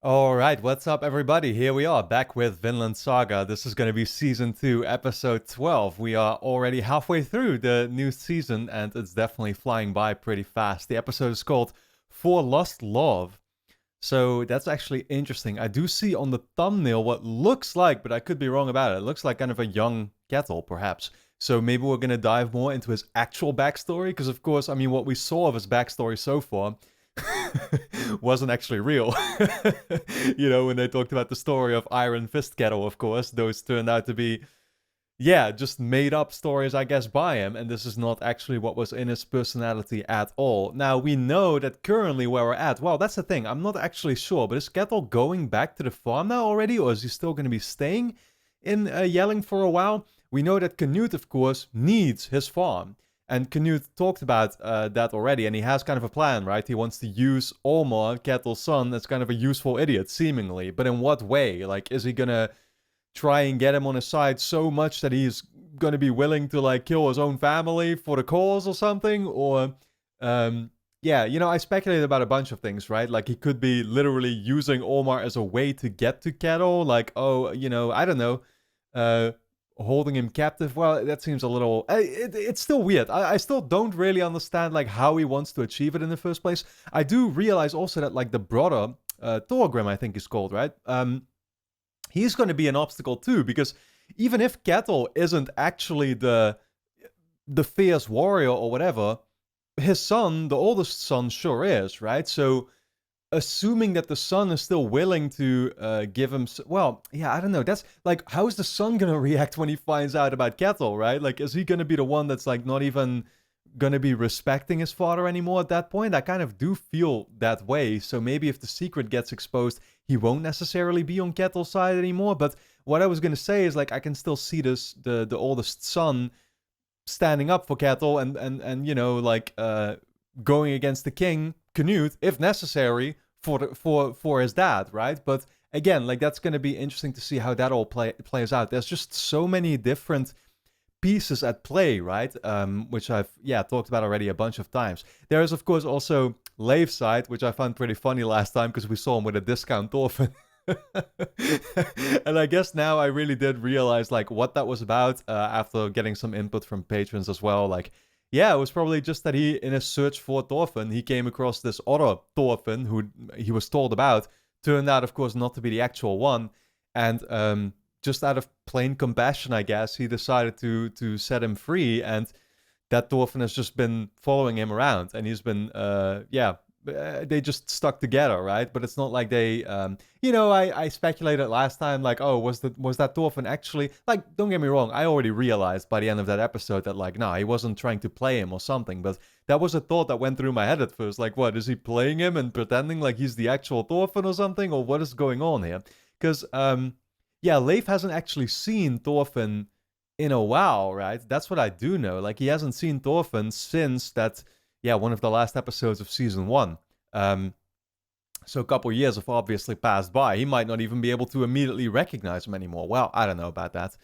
Alright, what's up everybody? Here we are, back with Vinland Saga. This is going to be Season 2, Episode 12. We are already halfway through the new season, and it's definitely flying by pretty fast. The episode is called For Lost Love. So that's actually interesting. I do see on the thumbnail what looks like, but I could be wrong about it. It looks like kind of a young Kettle, perhaps. So maybe we're going to dive more into his actual backstory, because of course, I mean, what we saw of his backstory so far wasn't actually real. When they talked about the story of Iron Fist Kettle, of course, those turned out to be, yeah, just made up stories, I guess, by him, and this is not actually what was in his personality at all. Now, we know that currently where we're at, well, that's the thing, I'm not actually sure, but is Kettle going back to the farm now already, or is he still going to be staying in Yelling for a while? We know that Canute, of course, needs his farm. And Canute talked about that already, and he has kind of a plan, right? He wants to use Olmar, Kettle's son, as kind of a useful idiot, seemingly. But in what way? Like, is he gonna try and get him on his side so much that he's gonna be willing to, like, kill his own family for the cause or something? Or, yeah, I speculated about a bunch of things, right? Like, he could be literally using Olmar as a way to get to Kettle. Like, oh, I don't know. Holding him captive, well, that seems a little it's still weird. I still don't really understand like how he wants to achieve it in the first place. I do realize also that like the brother, Thorgrim, I think is called, right? He's going to be an obstacle too, because even if Kettle isn't actually the fierce warrior or whatever, his son, the oldest son, sure is, right? So assuming that the son is still willing to give him, well, yeah, I don't know. That's like, how is the son gonna react when he finds out about Kettle, right? Like, is he gonna be the one that's like not even gonna be respecting his father anymore at that point? I kind of do feel that way. So maybe if the secret gets exposed, he won't necessarily be on Kettle's side anymore. But what I was gonna say is like, I can still see the oldest son standing up for Kettle and like going against the king Canute if necessary for his dad, right? But again, like that's going to be interesting to see how that all plays out. There's just so many different pieces at play, right? Which I've talked about already a bunch of times. There is of course also Leif's side, which I found pretty funny last time because we saw him with a discount Thorfinn. And I guess now I really did realize like what that was about after getting some input from patrons as well. Like, yeah, it was probably just that he, in his search for Thorfinn, he came across this other Thorfinn who he was told about. Turned out, of course, not to be the actual one. And just out of plain compassion, I guess, he decided to set him free. And that Thorfinn has just been following him around. And he's been, they just stuck together, right? But it's not like they, I speculated last time, like, oh, was that Thorfinn actually, like, don't get me wrong, I already realized by the end of that episode that, like, no, he wasn't trying to play him or something, but that was a thought that went through my head at first, like, what, is he playing him and pretending like he's the actual Thorfinn or something, or what is going on here? Because, Leif hasn't actually seen Thorfinn in a while, right? That's what I do know. Like, he hasn't seen Thorfinn since that, one of the last episodes of season 1. So a couple years have obviously passed by. He might not even be able to immediately recognize him anymore. Well, I don't know about that.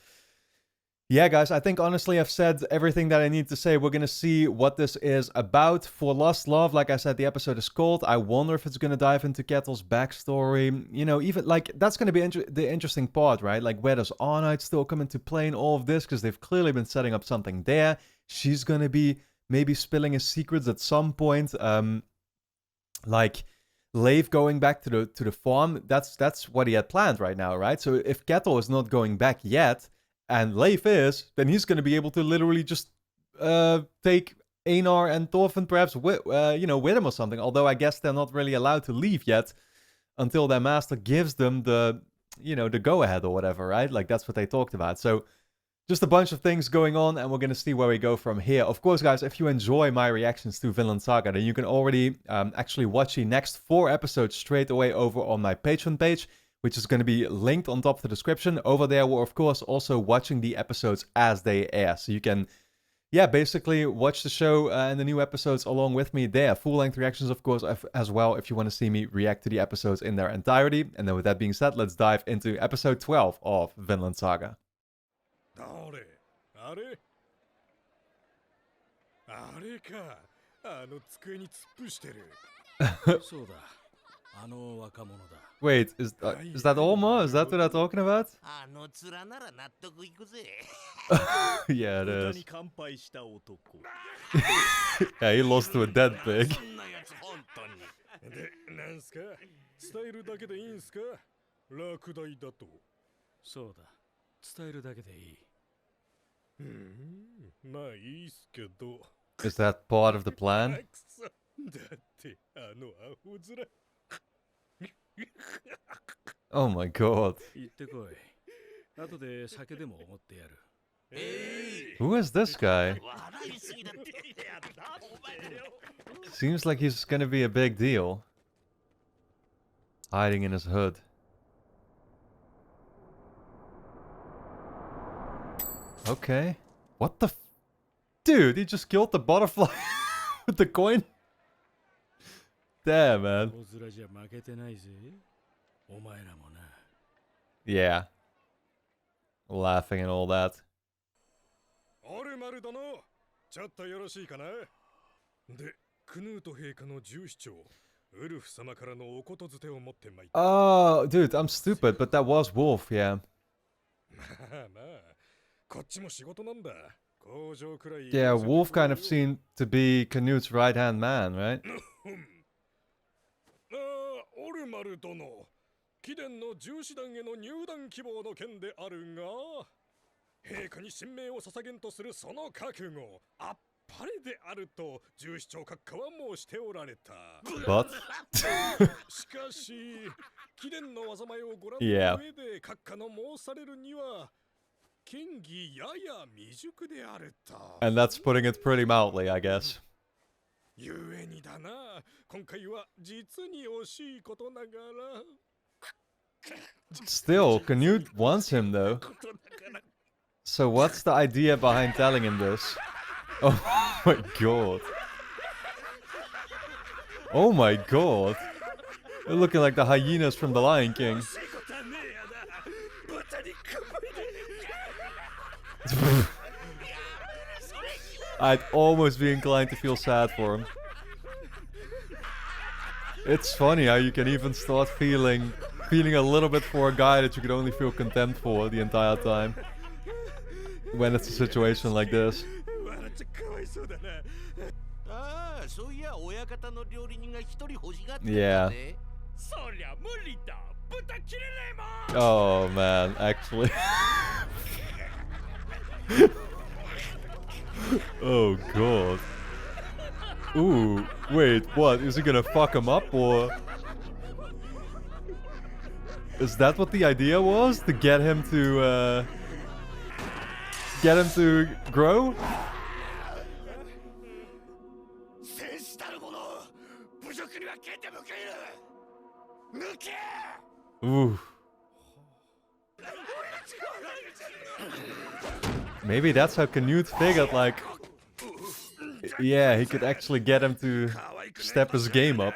Yeah, guys, I think honestly I've said everything that I need to say. We're going to see what this is about. For Lost Love, like I said, the episode is called. I wonder if it's going to dive into Kettle's backstory. Even like that's going to be the interesting part, right? Like where does Arnite still come into play in all of this? Because they've clearly been setting up something there. She's going to be maybe spilling his secrets at some point. Like Leif going back to the farm, that's what he had planned right now, right? So if Kettle is not going back yet, and Leif is, then he's going to be able to literally just take Einar and Thorfinn perhaps with him or something. Although I guess they're not really allowed to leave yet until their master gives them the go-ahead or whatever, right? Like that's what they talked about. So just a bunch of things going on, and we're going to see where we go from here. Of course, guys, if you enjoy my reactions to Vinland Saga, then you can already actually watch the next 4 episodes straight away over on my Patreon page, which is going to be linked on top of the description. Over there, we're, of course, also watching the episodes as they air. So you can, basically watch the show and the new episodes along with me there. Full-length reactions, of course, as well, if you want to see me react to the episodes in their entirety. And then with that being said, let's dive into episode 12 of Vinland Saga. あれか、あの机に突っ伏してる。そうだ、Wait, is that Olma? Is that what I'm talking about? Yeah, it is. Yeah, he lost to a dead pig. で、なんすか伝えるだけでいいんすか落第だと。そうだ。伝えるだけでいい。まあいいっすけど。Is that part of the plan? だってあのアホ面。Oh my god. 行ってこい。後で酒でもおごってやる。Who is this guy? Seems like he's gonna be a big deal. Hiding in his hood. Okay. What the f- Dude, he just killed the butterfly with the coin? Damn, man. Yeah. Laughing and all that. オルマル殿、ちょっとよろしいかな。で、クヌート陛下の従司長、ウルフ様からのおことづてを持ってまいった。Oh, dude, I'm stupid, but that was Wolf, yeah. まあまあ、こっちも仕事なんだ。工場くらい。Yeah, Wolf kind of seemed to be Canute's right-hand man, right? オルマル殿、貴殿の従司団への入団希望の件であるが、陛下に神明を捧げんとするその覚悟、あっぱれであると従司長閣下は申しておられた。But しかし、貴殿の災いをご覧 Yeah. の上で閣下の申されるには、権議やや未熟であると。and that's putting it pretty mildly, I guess. ゆえにだな、今回は実に惜しいことながら。Still, Canute wants him though. So what's the idea behind telling him this? Oh my god. Oh my god. They're looking like the hyenas from the Lion King. I'd almost be inclined to feel sad for him. It's funny how you can even start feeling a little bit for a guy that you could only feel contempt for the entire time. When it's a situation like this. Yeah. Oh man, actually. Oh god. Ooh, wait, what? Is he gonna fuck him up or? Is that what the idea was? To get him to grow? Ooh. Maybe that's how Canute figured, like, yeah, he could actually get him to step his game up.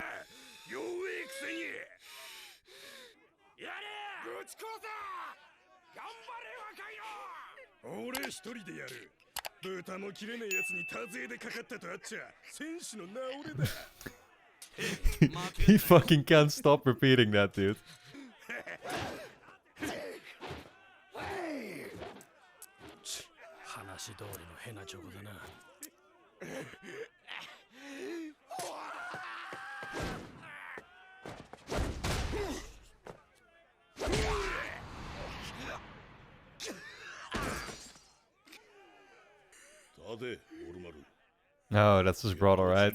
He fucking can't stop repeating that, dude. No, that's his brother, right?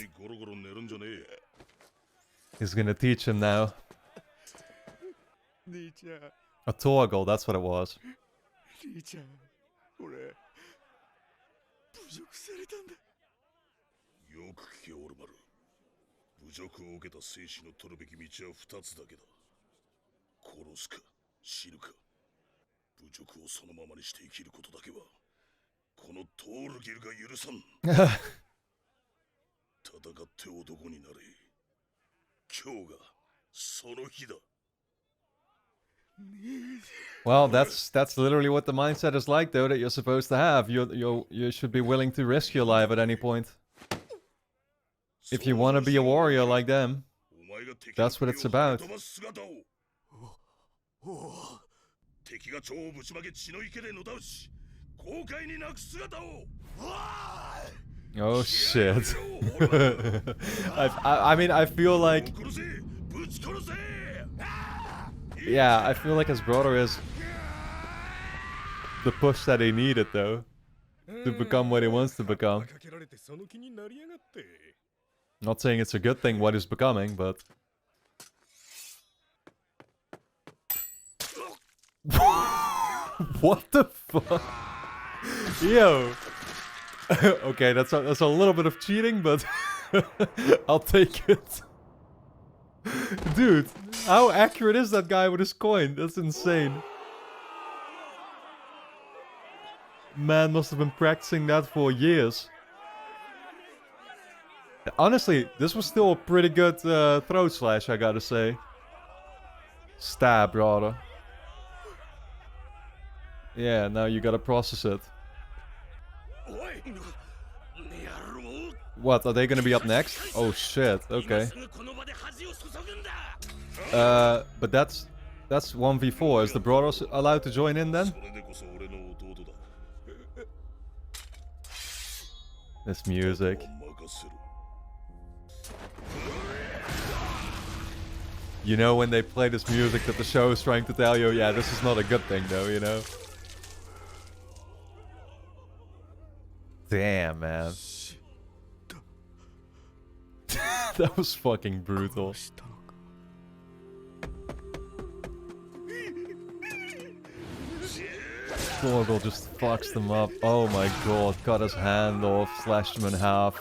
He's gonna teach him now. A Torgal, that's what it was. よく聞けオルマル。侮辱を受けた生死の取るべき道は二つだけだ。殺すか死ぬか。侮辱をそのままにして生きることだけはこのトールギルが許さん。戦って男になれ。今日がその日だ。Well, that's literally what the mindset is like, though, that you're supposed to have. You should be willing to risk your life at any point. If you want to be a warrior like them. That's what it's about. 敵が蝶をぶちまけ血の池でのだうし後悔に泣く姿を Oh shit. I mean, I feel like... Yeah, I feel like his brother is the push that he needed, though. To become what he wants to become. Not saying it's a good thing what he's becoming, but... What the fuck? Yo! Okay, that's a little bit of cheating, but I'll take it. Dude, how accurate is that guy with his coin? That's insane. Man must have been practicing that for years. Honestly, this was still a pretty good throat slash, I gotta say. Stab, rather. Yeah, now you gotta process it. What, are they gonna be up next? Oh shit, okay. But that's 1v4. Is the brothers allowed to join in then? This music. You know when they play this music that the show is trying to tell you, yeah, this is not a good thing though, you know? Damn, man. That was fucking brutal. Thorgil just fucks them up. Oh my god, cut his hand off, slashed him in half.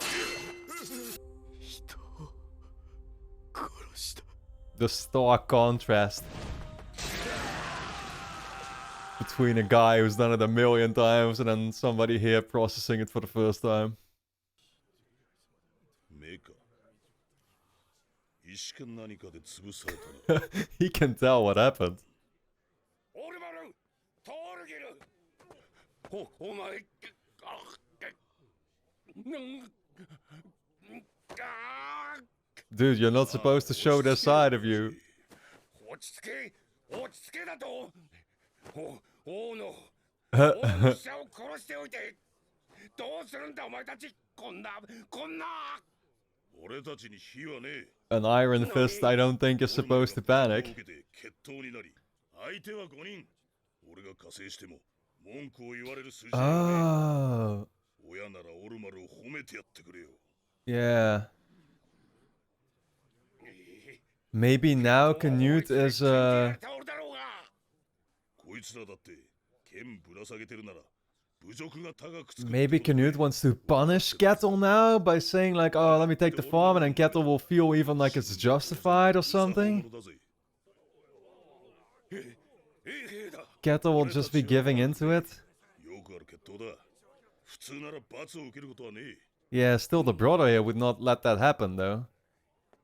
The stark contrast between a guy who's done it a million times and then somebody here processing it for the first time. He can tell what happened. Dude, you're not supposed to show their side of you. An iron fist I don't think is supposed to panic. Oh. Yeah. Maybe now Canute is maybe Canute wants to punish Kettle now by saying like, oh, let me take the farm, and then Kettle will feel even like it's justified or something. Kettle will just be giving into it. Yeah, still the brother here would not let that happen though.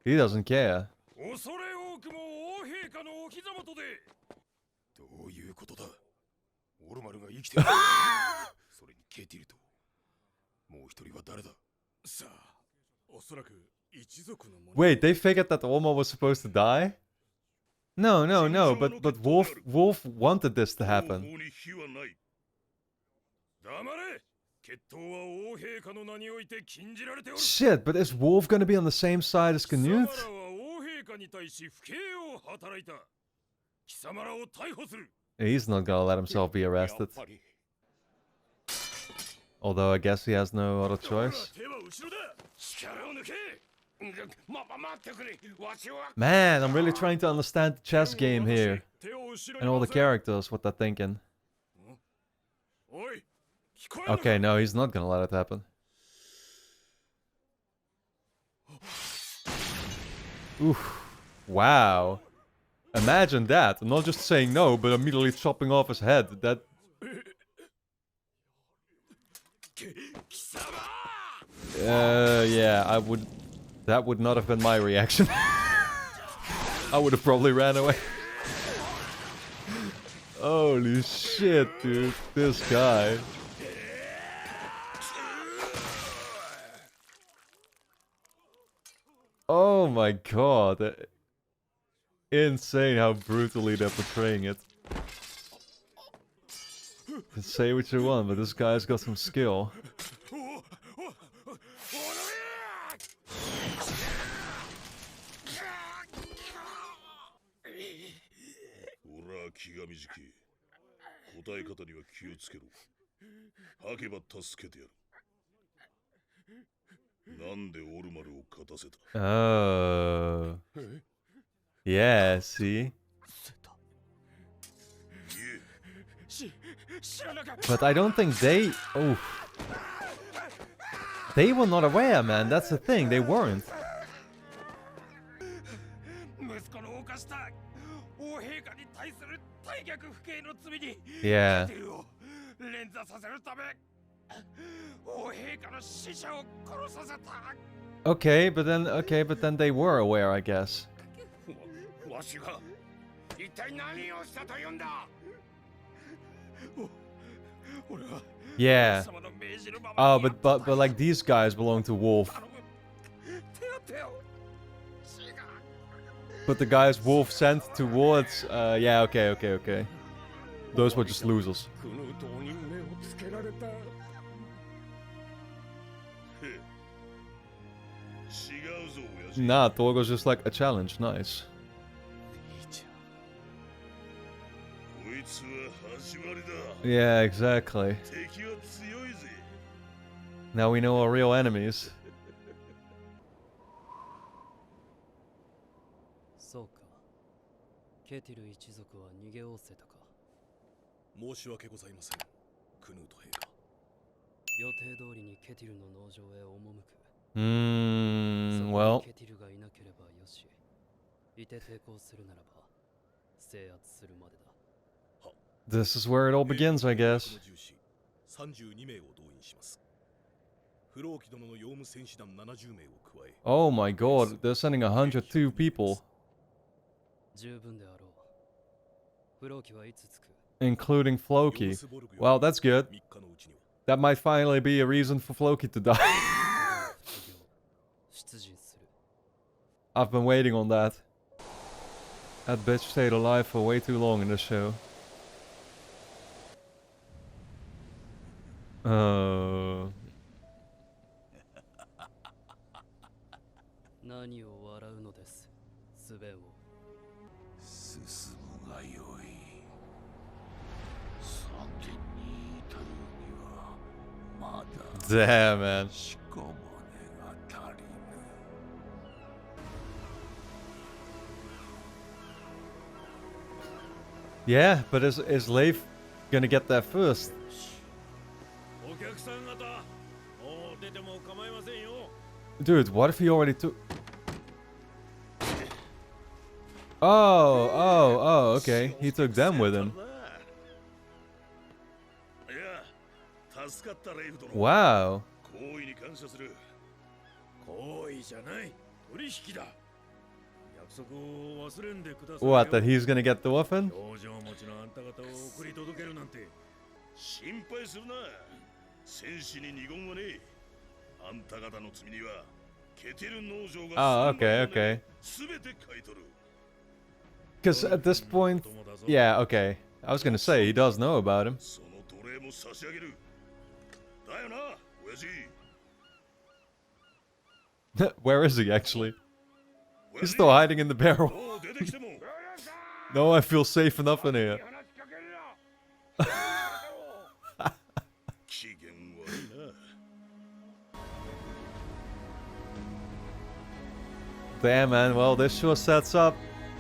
He doesn't care. Wait, they figured that Olma was supposed to die? No, but Wolf wanted this to happen. Shit, but is Wolf gonna be on the same side as Canute? He's not gonna let himself be arrested. Although I guess he has no other choice. Man, I'm really trying to understand the chess game here. And all the characters, what they're thinking. Okay, no, he's not gonna let it happen. Oof. Wow. Imagine that. I'm not just saying no, but immediately chopping off his head. That... yeah, I would... That would not have been my reaction. I would have probably ran away. Holy shit, dude. This guy. Oh Oh my god. Insane how brutally they're portraying it. Say what you want, but this guy's got some skill. 気が短い。答え方には気をつけろ。吐けば助けてやる。なんでオルマルを勝たせた？ Oh. Yeah, see? But I don't think they... Oh. They were not aware, man. That's the thing. They weren't. Yeah. Okay, but then they were aware, I guess. Yeah. Oh, but like these guys belong to Wolf. But the guys Wolf sent towards yeah, okay. Those were just losers. Nah, Thor was just like a challenge, nice. Yeah, exactly. Now we know our real enemies. Well. This is where it all begins, I guess. Oh my god, they're sending 102 people. Including Floki. Well, that's good. That might finally be a reason for Floki to die. I've been waiting on that. That bitch stayed alive for way too long in this show. Damn, man. Yeah, but is Leif gonna get there first? Dude, what if he already took... Oh, okay. He took them with him. Wow. What, that he's gonna get Thorfinn? Oh, okay. Because at this point... Yeah, okay. I was gonna say, he does know about him. Where is he, actually? He's still hiding in the barrel. No, I feel safe enough in here. Damn, man. Well, this sure sets up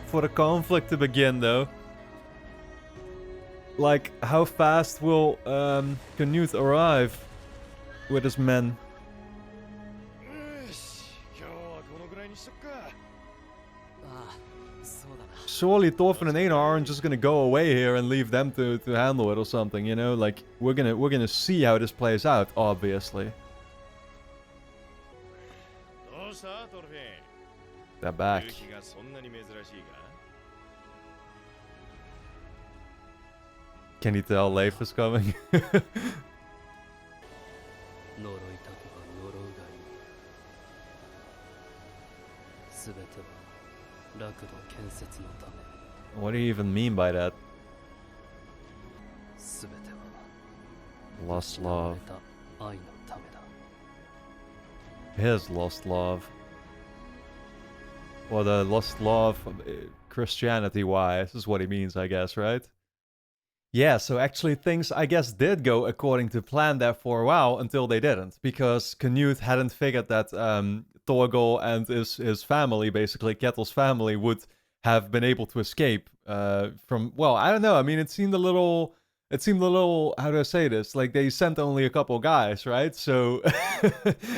for the conflict to begin, though. Like, how fast will Canute arrive with his men? Surely Thorfinn and Einar aren't just gonna go away here and leave them to handle it or something, you know? Like, we're gonna see how this plays out, obviously. They're back. Can you tell Leif is coming? What do you even mean by that? Lost love. His lost love. Or the lost love, Christianity-wise, is what he means, I guess, right? Yeah, so actually things, I guess, did go according to plan there for a while until they didn't. Because Canute hadn't figured that Thorgal and his family, basically Ketil's family, would have been able to escape from, well, I don't know. I mean, it seemed a little, how do I say this? Like, they sent only a couple guys, right? So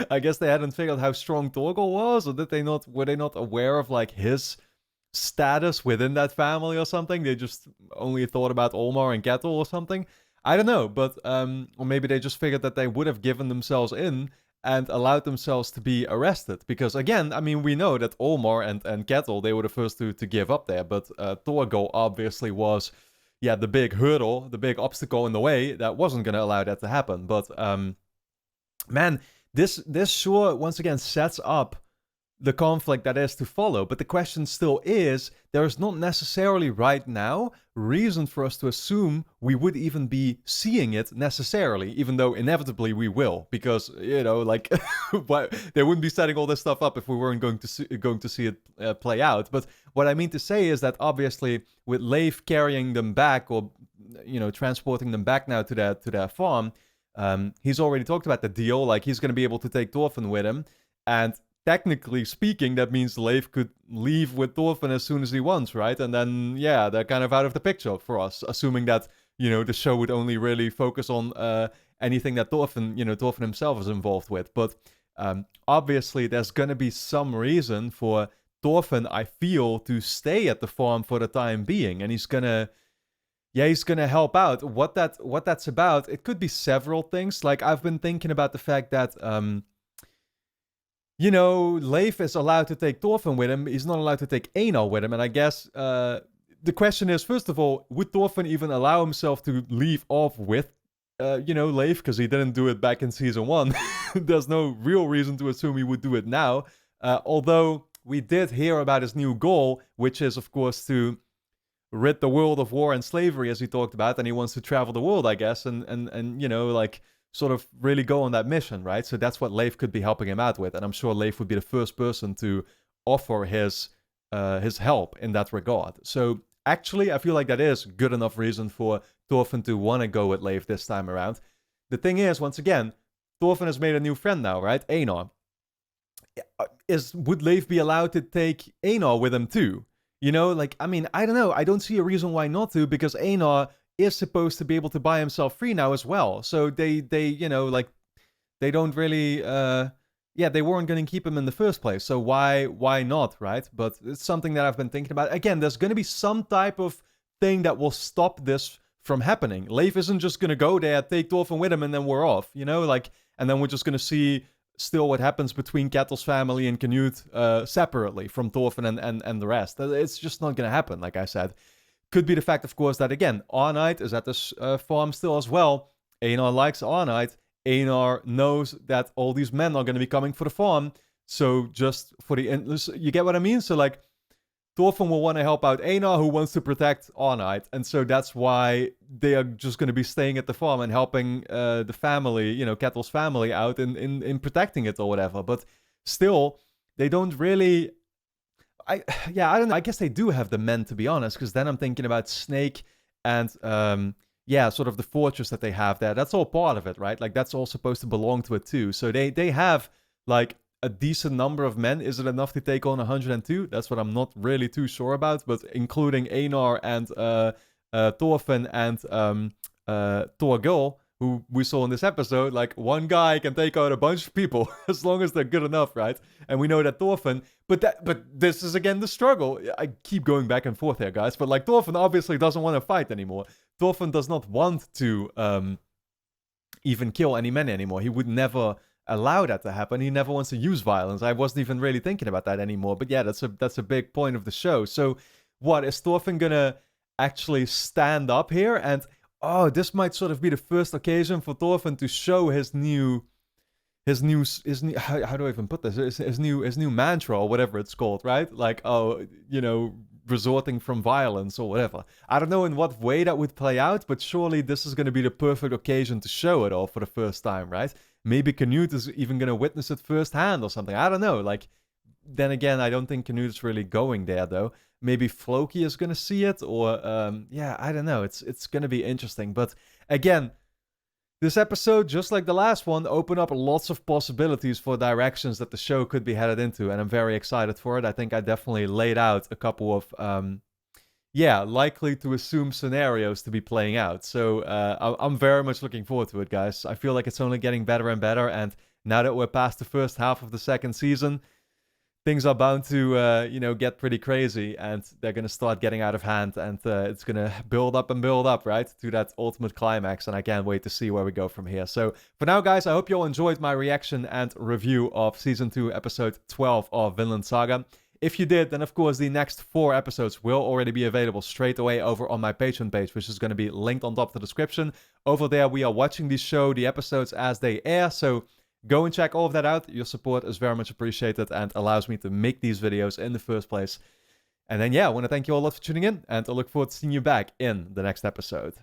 I guess they hadn't figured how strong Thorgal was, or were they not aware of, like, his status within that family or something? They just only thought about Olmar and Ketil or something. I don't know, but, or maybe they just figured that they would have given themselves in and allowed themselves to be arrested. Because again, I mean, we know that Olmar and Ketil, they were the first to give up there, but Thorgal obviously was, yeah, the big hurdle, the big obstacle in the way that wasn't going to allow that to happen. But, man, this sure, once again, sets up the conflict that is to follow. But the question still is, there is not necessarily right now reason for us to assume we would even be seeing it necessarily, even though inevitably we will, because, you know, like, they wouldn't be setting all this stuff up if we weren't going to see it play out. But what I mean to say is that obviously with Leif carrying them back, or, you know, transporting them back now to their farm, he's already talked about the deal, like he's going to be able to take Thorfinn with him, and technically speaking, that means Leif could leave with Thorfinn as soon as he wants, right? And then, yeah, they're kind of out of the picture for us, assuming that, you know, the show would only really focus on anything that Thorfinn himself is involved with. But obviously, there's going to be some reason for Thorfinn, I feel, to stay at the farm for the time being, and he's gonna help out. What that's about, it could be several things. Like, I've been thinking about the fact that, you know, Leif is allowed to take Thorfinn with him. He's not allowed to take Einar with him. And I guess the question is, first of all, would Thorfinn even allow himself to leave off with, you know, Leif? Because he didn't do it back in season 1. There's no real reason to assume he would do it now. Although we did hear about his new goal, which is, of course, to rid the world of war and slavery, as he talked about. And he wants to travel the world, I guess. And you know, like, sort of really go on that mission, right? So that's what Leif could be helping him out with, and I'm sure Leif would be the first person to offer his help in that regard. So actually, I feel like that is good enough reason for Thorfinn to want to go with Leif this time around. The thing is, once again, Thorfinn has made a new friend now, right? Einar. Would Leif be allowed to take Einar with him too? You know, like, I mean, I don't know. I don't see a reason why not to, because Einar is supposed to be able to buy himself free now as well. So they you know, like, they don't really, they weren't going to keep him in the first place. So why not, right? But it's something that I've been thinking about. Again, there's going to be some type of thing that will stop this from happening. Leif isn't just going to go there, take Thorfinn with him, and then we're off, you know, like, and then we're just going to see still what happens between Ketil's family and Canute separately from Thorfinn and the rest. It's just not going to happen, like I said. Could be the fact, of course, that, again, Arnheid is at this farm still as well. Einar likes Arnheid. Einar knows that all these men are going to be coming for the farm. So just for the... You get what I mean? So, like, Thorfinn will want to help out Einar, who wants to protect Arnheid. And so that's why they are just going to be staying at the farm and helping the family, you know, Ketil's family out in protecting it or whatever. But still, they don't really... I don't know. I guess they do have the men, to be honest, because then I'm thinking about Snake and, sort of the fortress that they have there. That's all part of it, right? Like, that's all supposed to belong to it too. So they have, like, a decent number of men. Is it enough to take on 102? That's what I'm not really too sure about, but including Einar and Thorfinn and Thorgal, who we saw in this episode, like, one guy can take out a bunch of people as long as they're good enough, right? And we know that Thorfinn, but this is again the struggle. I keep going back and forth here, guys, but like, Thorfinn obviously doesn't want to fight anymore. Thorfinn does not want to even kill any men anymore. He would never allow that to happen. He never wants to use violence. I wasn't even really thinking about that anymore, but yeah, that's a big point of the show. So what, is Thorfinn gonna actually stand up here? And oh, this might sort of be the first occasion for Thorfinn to show his new how do I even put this? His new mantra or whatever it's called, right? Like, oh, resorting from violence or whatever. I don't know in what way that would play out, but surely this is going to be the perfect occasion to show it all for the first time, right? Maybe Canute is even going to witness it firsthand or something. I don't know. Like, then again, I don't think Canute's really going there though. Maybe Floki is going to see it, or yeah, I don't know. It's going to be interesting, but again, this episode, just like the last one, opened up lots of possibilities for directions that the show could be headed into, and I'm very excited for it. I think I definitely laid out a couple of, likely to assume scenarios to be playing out. So I'm very much looking forward to it, guys. I feel like it's only getting better and better, and now that we're past the first half of the second season, things are bound to get pretty crazy, and they're going to start getting out of hand, and it's going to build up, right, to that ultimate climax, and I can't wait to see where we go from here. So for now, guys, I hope you all enjoyed my reaction and review of Season 2, Episode 12 of Vinland Saga. If you did, then of course the next 4 episodes will already be available straight away over on my Patreon page, which is going to be linked on top of the description. Over there, we are watching the episodes as they air, so go and check all of that out. Your support is very much appreciated and allows me to make these videos in the first place. And then, yeah, I want to thank you all a lot for tuning in, and I look forward to seeing you back in the next episode.